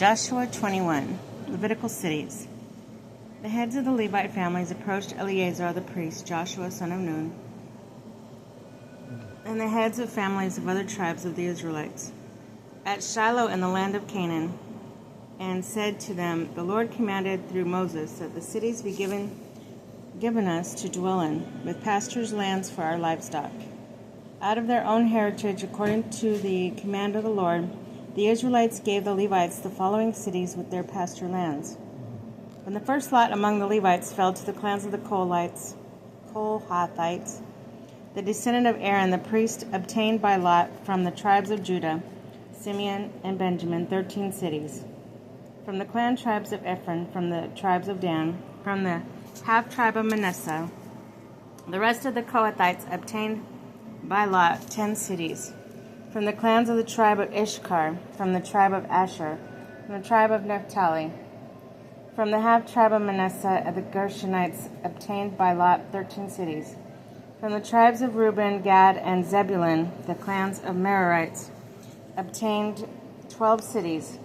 Joshua 21, Levitical cities. The heads of the Levite families approached Eleazar the priest, Joshua son of Nun, and the heads of families of other tribes of the Israelites, at Shiloh in the land of Canaan, and said to them, The Lord commanded through Moses that the cities be given us to dwell in, with pastures lands for our livestock. Out of their own heritage, according to the command of the Lord, the Israelites gave the Levites the following cities with their pasture lands. When the first lot among the Levites fell to the clans of the Kohathites, the descendant of Aaron, the priest, obtained by lot from the tribes of Judah, Simeon, and Benjamin, 13 cities. From the clan tribes of Ephraim, from the tribes of Dan, from the half-tribe of Manasseh, the rest of the Kohathites obtained by lot 10 cities. From the clans of the tribe of Issachar, from the tribe of Asher, from the tribe of Naphtali, from the half-tribe of Manasseh, the Gershonites obtained by lot 13 cities. From the tribes of Reuben, Gad, and Zebulun, the clans of Merarites obtained 12 cities.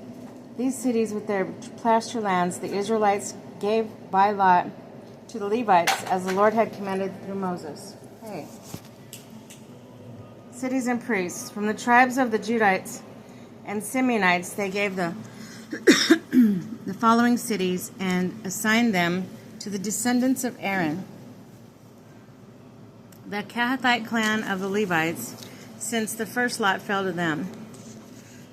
These cities with their pasture lands the Israelites gave by lot to the Levites, as the Lord had commanded through Moses. Hey. Cities and priests. From the tribes of the Judites and Simeonites, they gave the following cities and assigned them to the descendants of Aaron, the Kohathite clan of the Levites, since the first lot fell to them.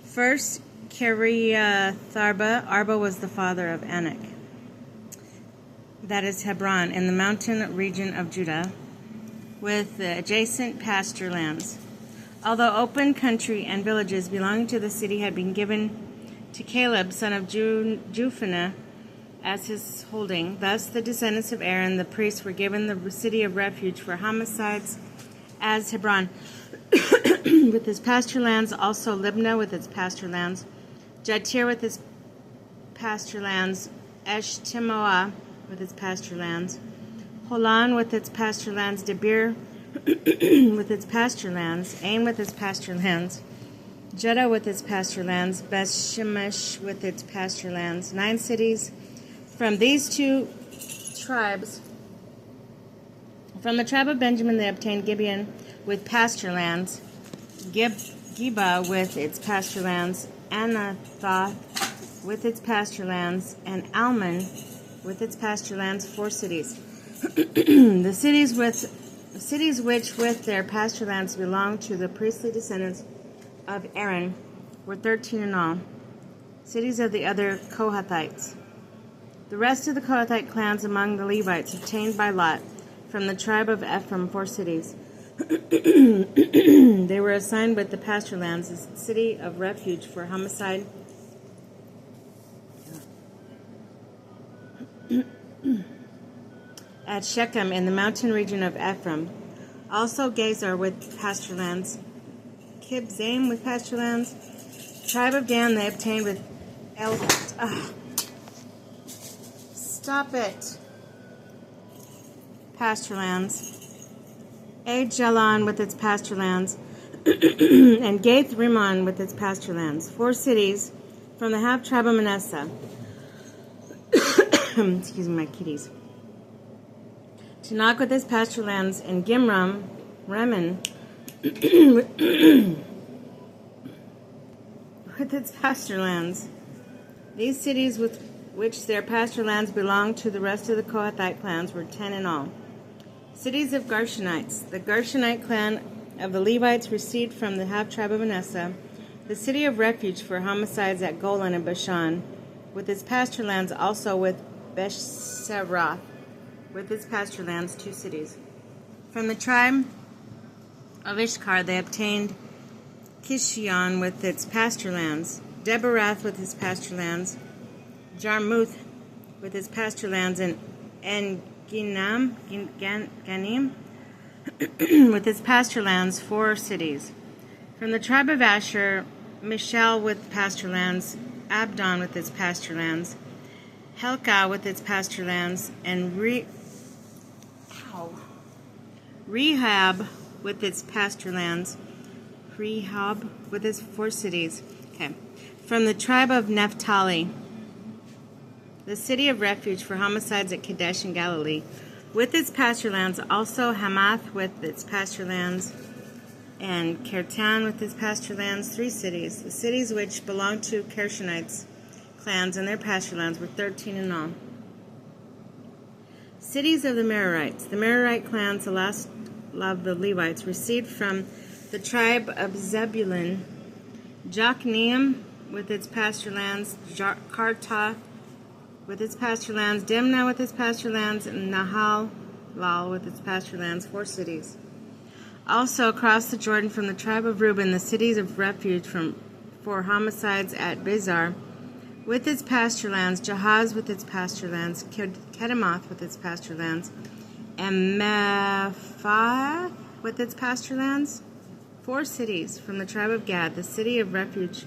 First, Kiriath-arba. Arba was the father of Anak. That is Hebron, in the mountain region of Judah, with the adjacent pasture lands. Although open country and villages belonging to the city had been given to Caleb, son of Jephunneh, as his holding, thus the descendants of Aaron, the priests, were given the city of refuge for homicides as Hebron, with its pasture lands, also Libnah with its pasture lands, Jatir with its pasture lands, Eshtemoa with its pasture lands, Holon with its pasture lands, Debir with its pasture lands, Ain with its pasture lands, Judah with its pasture lands, Beth-Shemesh with its pasture lands, 9 cities. From these two tribes, from the tribe of Benjamin, they obtained Gibeon with pasture lands, Geba with its pasture lands, Anathoth with its pasture lands, and Almon with its pasture lands, 4 cities. The cities which with their pasture lands belonged to the priestly descendants of Aaron were 13 in all, cities of the other Kohathites. The rest of the Kohathite clans among the Levites obtained by lot from the tribe of Ephraim 4 cities. They were assigned with the pasture lands as the city of refuge for homicide at Shechem in the mountain region of Ephraim. Also Gezer with pasture lands, Kibzaim with pasture lands. Tribe of Dan they obtained with Stop it. Pasture lands. Ajalon with its pasture lands, and Gath Rimmon with its pasture lands. 4 cities from the half tribe of Manasseh. Excuse me, my kitties. Tanakh with its pasture lands, and Gimram, Remen, with its pasture lands. These cities with which their pasture lands belonged to the rest of the Kohathite clans were 10 in all. Cities of Gershonites. The Gershonite clan of the Levites received from the half-tribe of Manasseh the city of refuge for homicides at Golan and Bashan, with its pasture lands, also with Beshseroth, with its pasture lands, 2 cities. From the tribe of Issachar they obtained Kishion with its pasture lands, Deberath with its pasture lands, Jarmuth with its pasture lands, and Ganim with its pasture lands, 4 cities. From the tribe of Asher, Mishal with pasture lands, Abdon with its pasture lands, Helkah with its pasture lands, and Rehab with its pasture lands, Rehab with its 4 cities. Okay. From the tribe of Naphtali, the city of refuge for homicides at Kadesh in Galilee, with its pasture lands, also Hamath with its pasture lands, and Kirtan with its pasture lands, 3 cities. The cities which belonged to Gershonites clans and their pasture lands were 13 in all. Cities of the Merarites. The Merarite clans, the last of the Levites, received from the tribe of Zebulun, Jokneam with its pasture lands, Karta with its pasture lands, Dimnah with its pasture lands, and Nahalal with its pasture lands, 4 cities. Also across the Jordan from the tribe of Reuben, the cities of refuge for homicides at Bizar with its pasture lands, Jahaz with its pasture lands, Kedemoth with its pasture lands, and Mephaath with its pasture lands, 4 cities. From the tribe of Gad, the city of refuge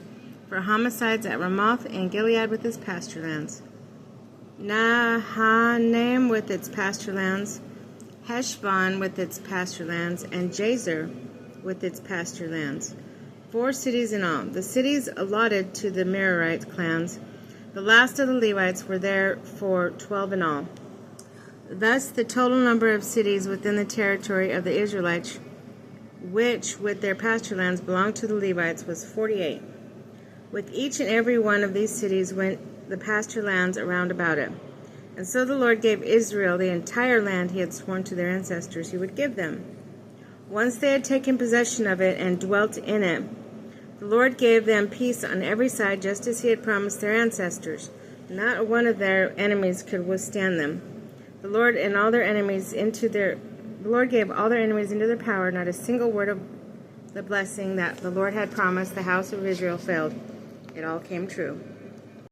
for homicides at Ramoth and Gilead with its pasture lands, Nahanaim with its pasture lands, Heshbon with its pasture lands, and Jazer with its pasture lands, 4 cities in all. The cities allotted to the Merarite clans, the last of the Levites, were there for 12 in all. Thus the total number of cities within the territory of the Israelites, which with their pasture lands belonged to the Levites, was 48. With each and every one of these cities went the pasture lands around about it. And so the Lord gave Israel the entire land he had sworn to their ancestors he would give them. Once they had taken possession of it and dwelt in it, the Lord gave them peace on every side, just as he had promised their ancestors. Not one of their enemies could withstand them. The Lord gave all their enemies into their power. Not a single word of the blessing that the Lord had promised the house of Israel failed. It all came true.